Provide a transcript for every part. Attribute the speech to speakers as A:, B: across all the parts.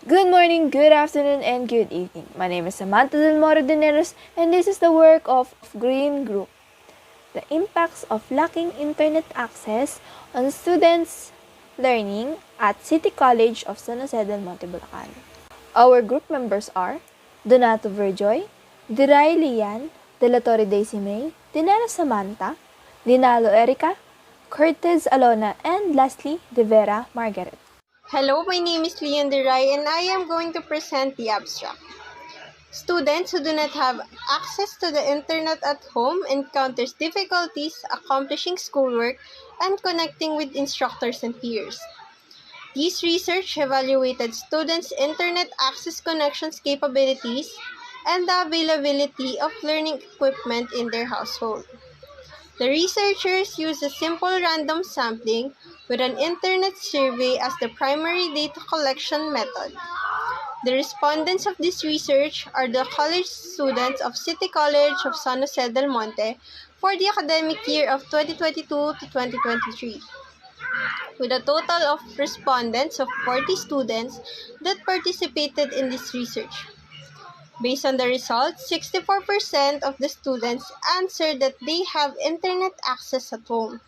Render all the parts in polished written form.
A: Good morning, good afternoon, and good evening. My name is Monte and this is the work of Green Group. The impacts of lacking internet access on students' learning at City College of San Jose del Monte, Bulacan. Our group members are Donato Verjoy, Diray Lian, De La Torre Daisy May, Dinara Samantha, Dinalo Erica, Curtis Alona, and lastly, De Vera Margaret.
B: Hello, my name is Leon Deray and I am going to present the abstract. Students who do not have access to the internet at home encounters difficulties accomplishing schoolwork and connecting with instructors and peers. This research evaluated students' internet access connections capabilities and the availability of learning equipment in their household. The researchers used a simple random sampling with an internet survey as the primary data collection method. The respondents of this research are the college students of City College of San Jose del Monte for the academic year of 2022 to 2023, with a total of respondents of 40 students that participated in this research. Based on the results, 64% of the students answered that they have internet access at home,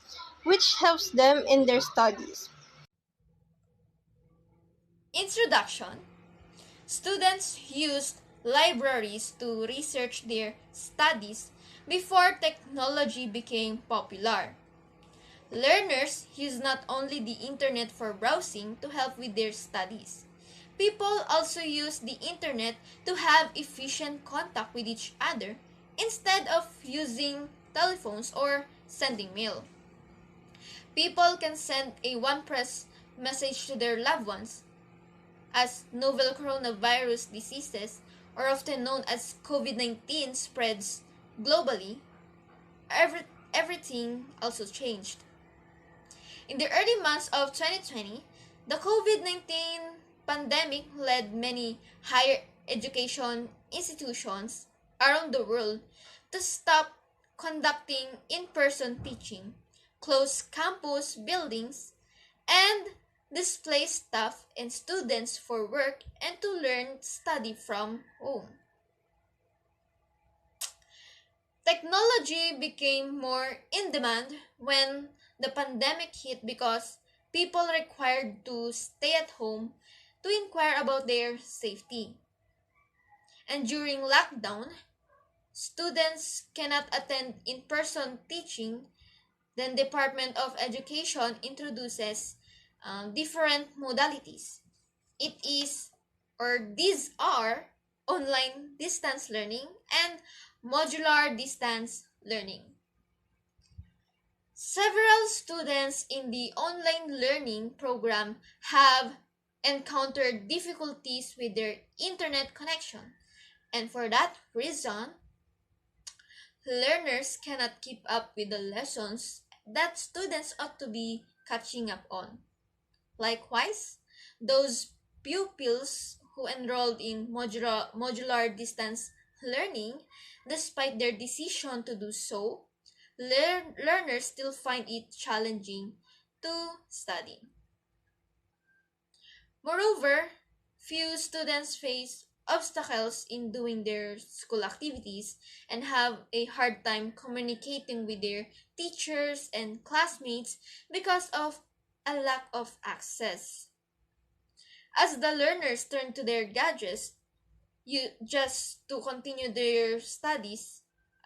B: which helps them in their studies.
C: Introduction. Students used libraries to research their studies before technology became popular. Learners use not only the internet for browsing to help with their studies. People also use the internet to have efficient contact with each other instead of using telephones or sending mail. People can send a one-press message to their loved ones, as novel coronavirus diseases, or often known as COVID-19, spreads globally. Everything also changed. In the early months of 2020, the COVID-19 pandemic led many higher education institutions around the world to stop conducting in-person teaching, close campus buildings, and displace staff and students for work and to learn study from home. Technology became more in demand when the pandemic hit because people required to stay at home to inquire about their safety. And during lockdown, students cannot attend in-person teaching. Then Department of Education introduces different modalities. It is or these are online distance learning and modular distance learning. Several students in the online learning program have encountered difficulties with their internet connection, and for that reason, learners cannot keep up with the lessons that students ought to be catching up on. Likewise, those pupils who enrolled in modular distance learning, despite their decision to do so, learners still find it challenging to study. Moreover, few students face obstacles in doing their school activities and have a hard time communicating with their teachers and classmates because of a lack of access. As the learners turn to their gadgets, just to continue their studies,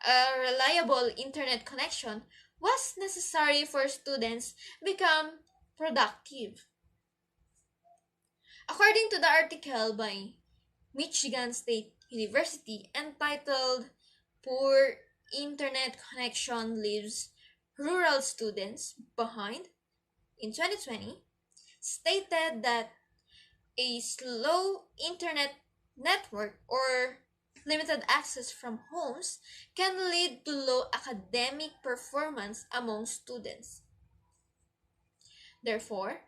C: a reliable internet connection was necessary for students become productive. According to the article by Michigan State University entitled Poor Internet Connection Leaves Rural Students Behind in 2020, stated that a slow internet network or limited access from homes can lead to low academic performance among students. Therefore,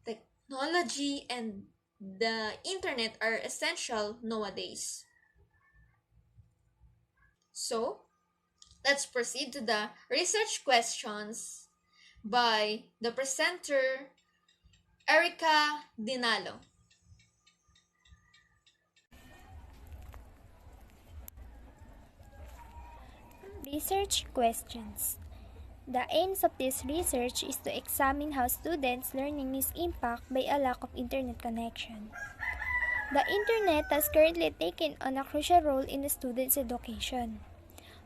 C: technology and the internet are essential nowadays. So, let's proceed to the research questions by the presenter Erica Dinalo.
D: Research questions. The aims of this research is to examine how students' learning is impacted by a lack of internet connection. The internet has currently taken on a crucial role in the students' education.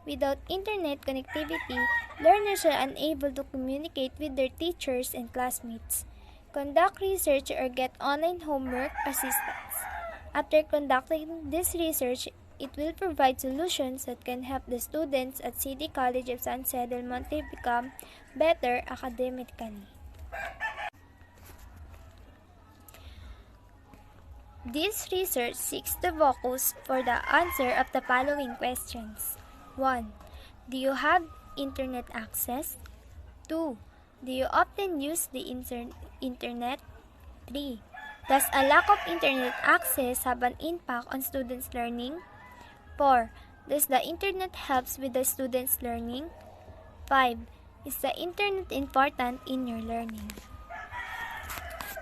D: Without internet connectivity, learners are unable to communicate with their teachers and classmates, conduct research, or get online homework assistance. After conducting this research, it will provide solutions that can help the students at City College of San Jose del Monte become better academically. This research seeks to focus for the answer of the following questions. 1. Do you have internet access? 2. Do you often use the internet? 3. Does a lack of internet access have an impact on students' learning? 4. Does the internet help with the students' learning? 5. Is the internet important in your learning?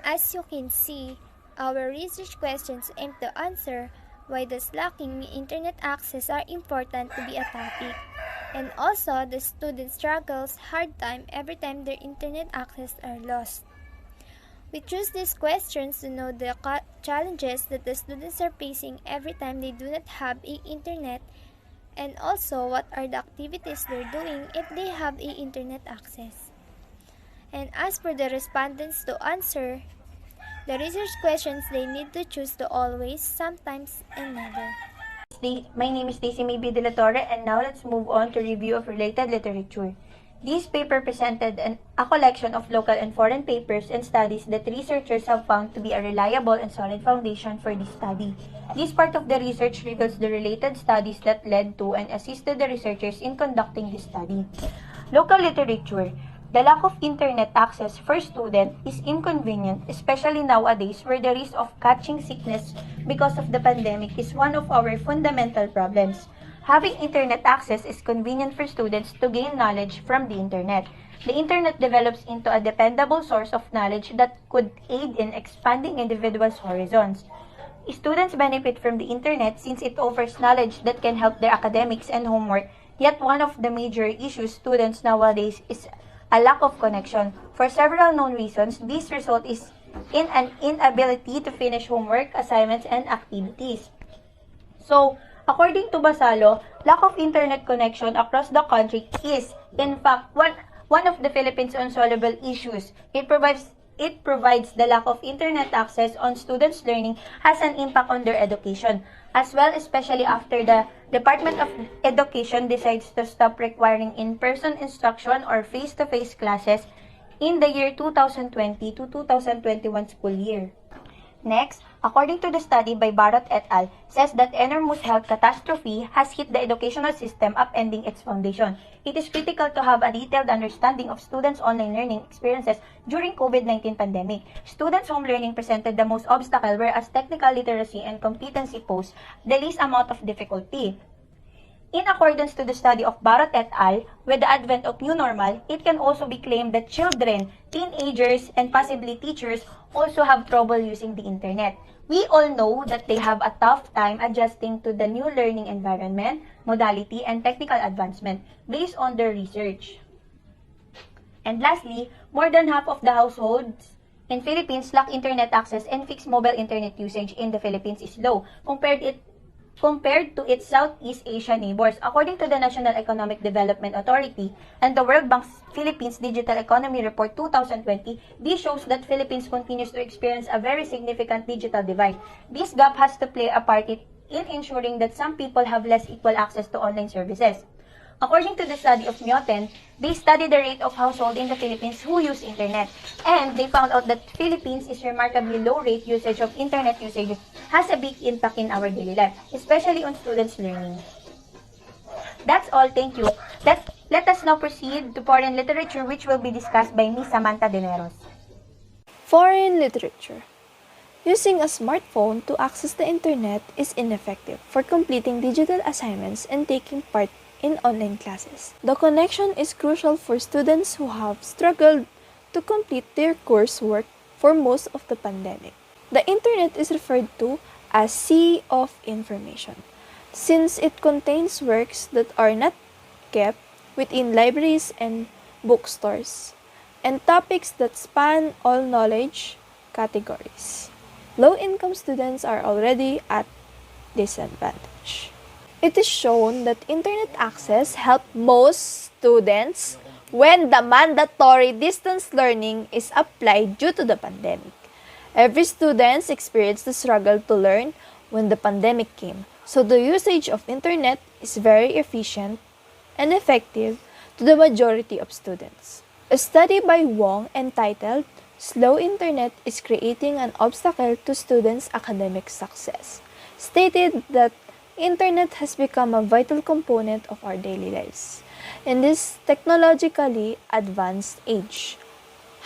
D: As you can see, our research questions aim to answer why does lacking internet access are important to be a topic, and also the student struggles hard time every time their internet access are lost. We choose these questions to know the challenges that the students are facing every time they do not have internet, and also what are the activities they're doing if they have internet access. And as for the respondents to answer the research questions, they need to choose the always, sometimes, and never.
E: My name is Daisy Maybe de la Torre, and now let's move on to review of related literature. This paper presented a collection of local and foreign papers and studies that researchers have found to be a reliable and solid foundation for this study. This part of the research reveals the related studies that led to and assisted the researchers in conducting this study. Local literature. The lack of internet access for students is inconvenient, especially nowadays where the risk of catching sickness because of the pandemic is one of our fundamental problems. Having internet access is convenient for students to gain knowledge from the internet. The internet develops into a dependable source of knowledge that could aid in expanding individuals' horizons. Students benefit from the internet since it offers knowledge that can help their academics and homework, yet one of the major issues students nowadays is a lack of connection. For several known reasons, this result is in an inability to finish homework, assignments, and activities. So, according to Basalo, lack of internet connection across the country is, in fact, one of the Philippines' unsolvable issues. It provides the lack of internet access on students' learning has an impact on their education, as well, especially after the Department of Education decides to stop requiring in-person instruction or face-to-face classes in the year 2020 to 2021 school year. Next, according to the study by Barrett et al., says that enormous health catastrophe has hit the educational system, upending its foundation. It is critical to have a detailed understanding of students' online learning experiences during COVID-19 pandemic. Students' home learning presented the most obstacle, whereas technical literacy and competency posed the least amount of difficulty. In accordance to the study of Barrett et al., with the advent of new normal, it can also be claimed that children, teenagers, and possibly teachers also have trouble using the internet. We all know that they have a tough time adjusting to the new learning environment, modality, and technical advancement based on their research. And lastly, more than half of the households in Philippines lack internet access, and fixed mobile internet usage in the Philippines is low compared to its Southeast Asian neighbors. According to the National Economic Development Authority and the World Bank's Philippines Digital Economy Report 2020, this shows that Philippines continues to experience a very significant digital divide. This gap has to play a part in ensuring that some people have less equal access to online services. According to the study of Monte, they studied the rate of household in the Philippines who use internet, and they found out that Philippines is remarkably low rate usage of internet usage has a big impact in our daily life, especially on students' learning. That's all, thank you. Let us now proceed to foreign literature, which will be discussed by Ms. Samantha Deneros.
A: Foreign literature. Using a smartphone to access the internet is ineffective for completing digital assignments and taking part in online classes. The connection is crucial for students who have struggled to complete their coursework for most of the pandemic. The internet is referred to as sea of information, since it contains works that are not kept within libraries and bookstores, and topics that span all knowledge categories. Low-income students are already at disadvantage. It is shown that internet access helped most students when the mandatory distance learning is applied due to the pandemic. Every student experienced the struggle to learn when the pandemic came, so the usage of internet is very efficient and effective to the majority of students. A study by Wong entitled "Slow Internet is Creating an Obstacle to Students' Academic Success" stated that internet has become a vital component of our daily lives in this technologically advanced age.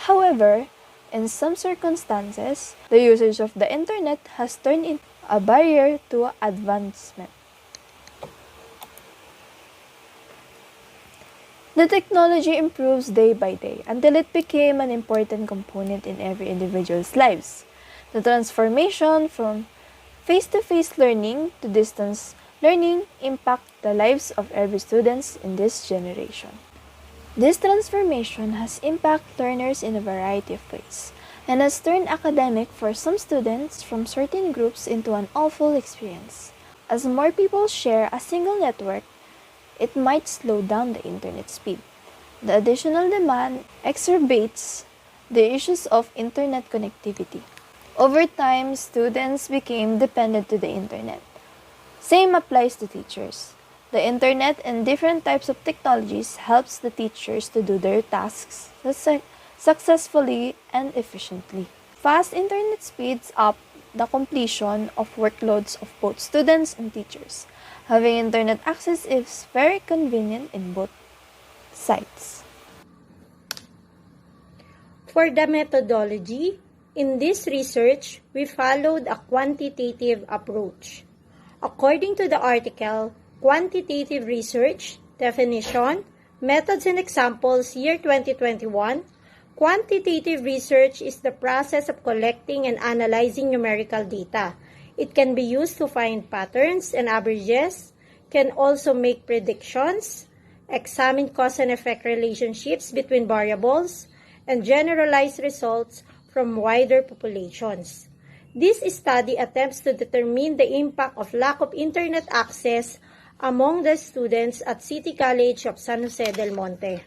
A: However, in some circumstances, the usage of the internet has turned into a barrier to advancement. The technology improves day by day until it became an important component in every individual's lives. The transformation from face-to-face learning to distance learning impact the lives of every student in this generation. This transformation has impacted learners in a variety of ways and has turned academic for some students from certain groups into an awful experience. As more people share a single network, it might slow down the internet speed. The additional demand exacerbates the issues of internet connectivity. Over time, students became dependent to the internet. Same applies to teachers. The internet and different types of technologies helps the teachers to do their tasks successfully and efficiently. Fast internet speeds up the completion of workloads of both students and teachers. Having internet access is very convenient in both sides.
B: For the methodology, in this research, we followed a quantitative approach. According to the article, Quantitative Research, Definition, Methods and Examples, Year 2021, quantitative research is the process of collecting and analyzing numerical data. It can be used to find patterns and averages, can also make predictions, examine cause and effect relationships between variables, and generalize results from wider populations. This study attempts to determine the impact of lack of internet access among the students at City College of San Jose del Monte.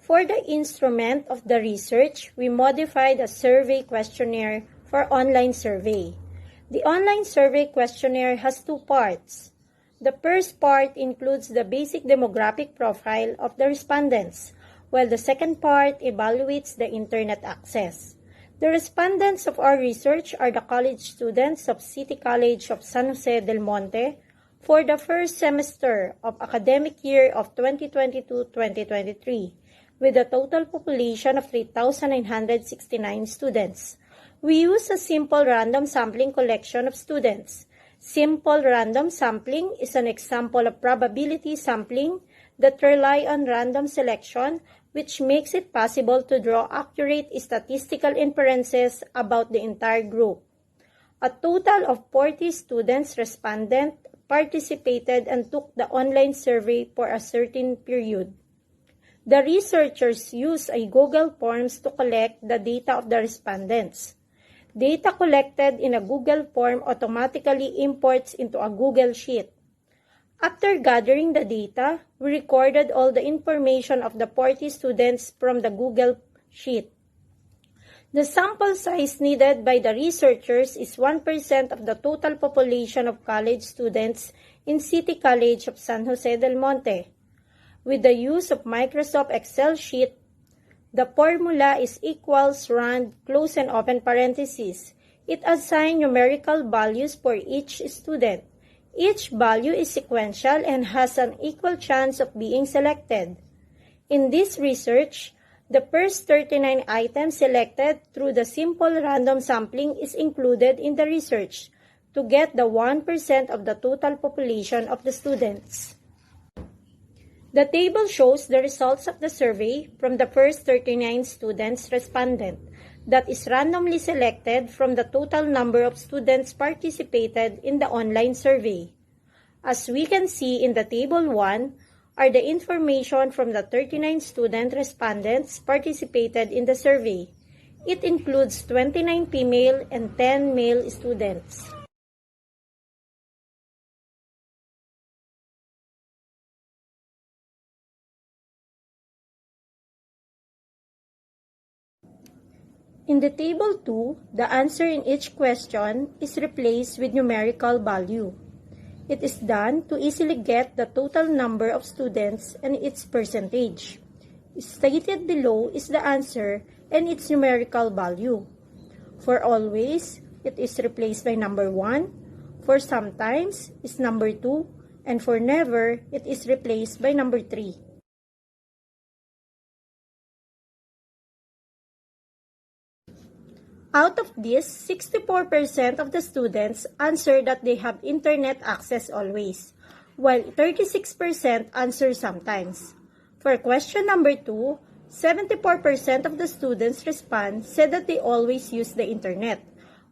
B: For the instrument of the research, we modified a survey questionnaire for online survey. The online survey questionnaire has two parts. The first part includes the basic demographic profile of the respondents, while the second part evaluates the internet access. The respondents of our research are the college students of City College of San Jose del Monte for the first semester of academic year of 2022-2023, with a total population of 3,969 students. We use a simple random sampling collection of students. Simple random sampling is an example of probability sampling that rely on random selection, which makes it possible to draw accurate statistical inferences about the entire group. A total of 40 students responded, participated, and took the online survey for a certain period. The researchers used a Google Forms to collect the data of the respondents. Data collected in a Google form automatically imports into a Google Sheet. After gathering the data, we recorded all the information of the 40 students from the Google Sheet. The sample size needed by the researchers is 1% of the total population of college students in City College of San Jose del Monte. With the use of Microsoft Excel sheet, the formula is equals rand close and open parentheses. It assigns numerical values for each student. Each value is sequential and has an equal chance of being selected. In this research, the first 39 items selected through the simple random sampling is included in the research to get the 1% of the total population of the students. The table shows the results of the survey from the first 39 students respondent that is randomly selected from the total number of students participated in the online survey.
F: As we can see in the Table 1, are the information from the 39 student respondents participated in the survey. It includes 29 female and 10 male students. In the Table 2, the answer in each question is replaced with numerical value. It is done to easily get the total number of students and its percentage. Stated below is the answer and its numerical value. For always, it is replaced by number 1. For sometimes, is number 2. And for never, it is replaced by number 3. Out of this, 64% of the students answer that they have internet access always, while 36% answer sometimes. For question number 2, 74% of the students respond said that they always use the internet,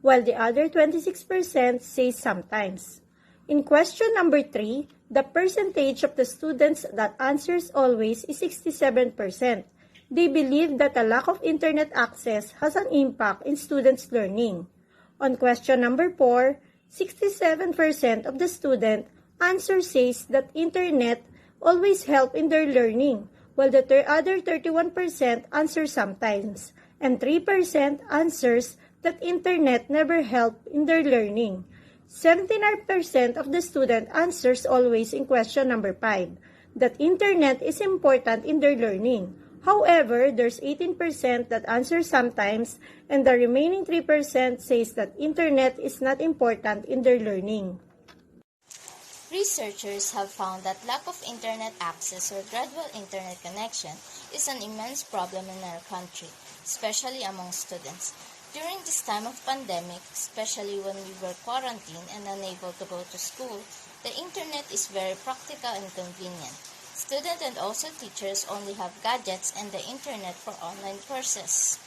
F: while the other 26% say sometimes. In question number 3, the percentage of the students that answers always is 67%. They believe that a lack of internet access has an impact in students' learning. On question number 4, 67% of the student answer says that internet always help in their learning, while the other 31% answer sometimes, and 3% answers that internet never help in their learning. 79% of the student answers always in question number 5, that internet is important in their learning. However, there's 18% that answer sometimes, and the remaining 3% says that internet is not important in their learning.
G: Researchers have found that lack of internet access or gradual internet connection is an immense problem in our country, especially among students. During this time of pandemic, especially when we were quarantined and unable to go to school, the internet is very practical and convenient. Students and also teachers only have gadgets and the internet for online courses.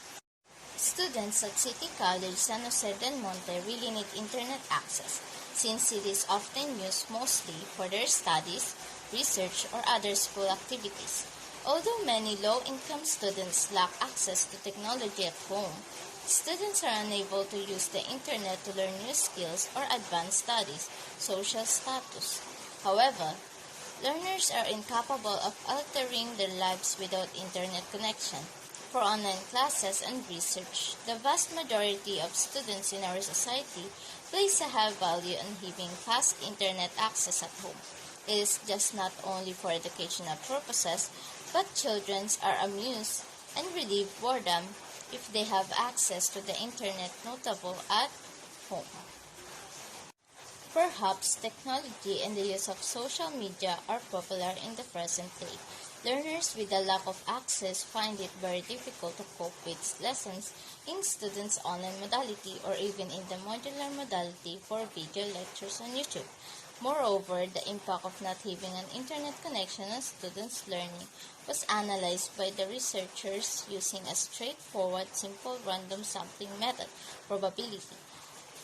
G: Students at City College, San Jose del Monte really need internet access since it is often used mostly for their studies, research, or other school activities. Although many low-income students lack access to technology at home, students are unable to use the internet to learn new skills or advance studies, social status. However, learners are incapable of altering their lives without internet connection. For online classes and research, the vast majority of students in our society place a high value on having fast internet access at home. It is just not only for educational purposes, but children are amused and relieve boredom if they have access to the internet, notable at home. Perhaps technology and the use of social media are popular in the present day. Learners with a lack of access find it very difficult to cope with lessons in students' online modality or even in the modular modality for video lectures on YouTube. Moreover, the impact of not having an internet connection on students' learning was analyzed by the researchers using a straightforward, simple random sampling method, probability.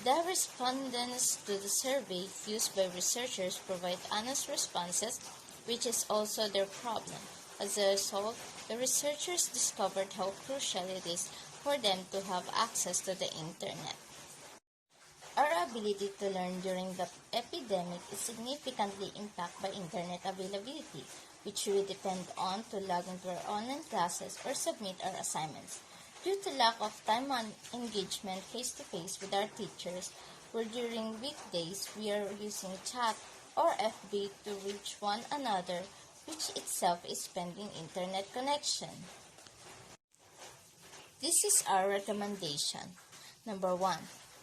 G: The respondents to the survey used by researchers provide honest responses, which is also their problem. As a result, the researchers discovered how crucial it is for them to have access to the internet. Our ability to learn during the epidemic is significantly impacted by internet availability, which we depend on to log into our online classes or submit our assignments. Due to lack of time and engagement face-to-face with our teachers, where during weekdays we are using chat or FB to reach one another, which itself is spending internet connection. This is our recommendation. Number 1.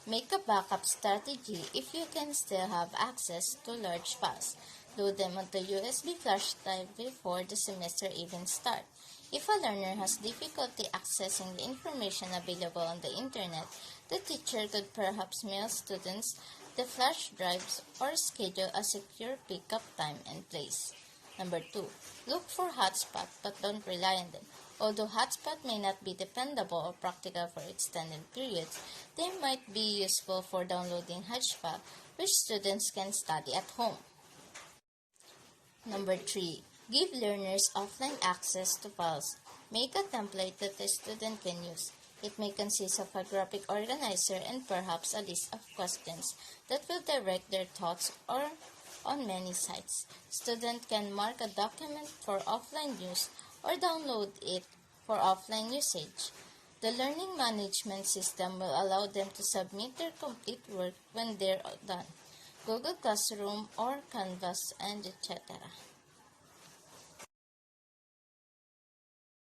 G: Make a backup strategy if you can still have access to large files. Load them onto USB flash drive before the semester even starts. If a learner has difficulty accessing the information available on the internet, the teacher could perhaps mail students the flash drives or schedule a secure pickup time and place. Number 2. Look for hotspots but don't rely on them. Although hotspots may not be dependable or practical for extended periods, they might be useful for downloading HTML files which students can study at home. Number 3. Give learners offline access to files. Make a template that the student can use. It may consist of a graphic organizer and perhaps a list of questions that will direct their thoughts or on many sites. Students can mark a document for offline use or download it for offline usage. The learning management system will allow them to submit their complete work when they're done. Google Classroom or Canvas and etc.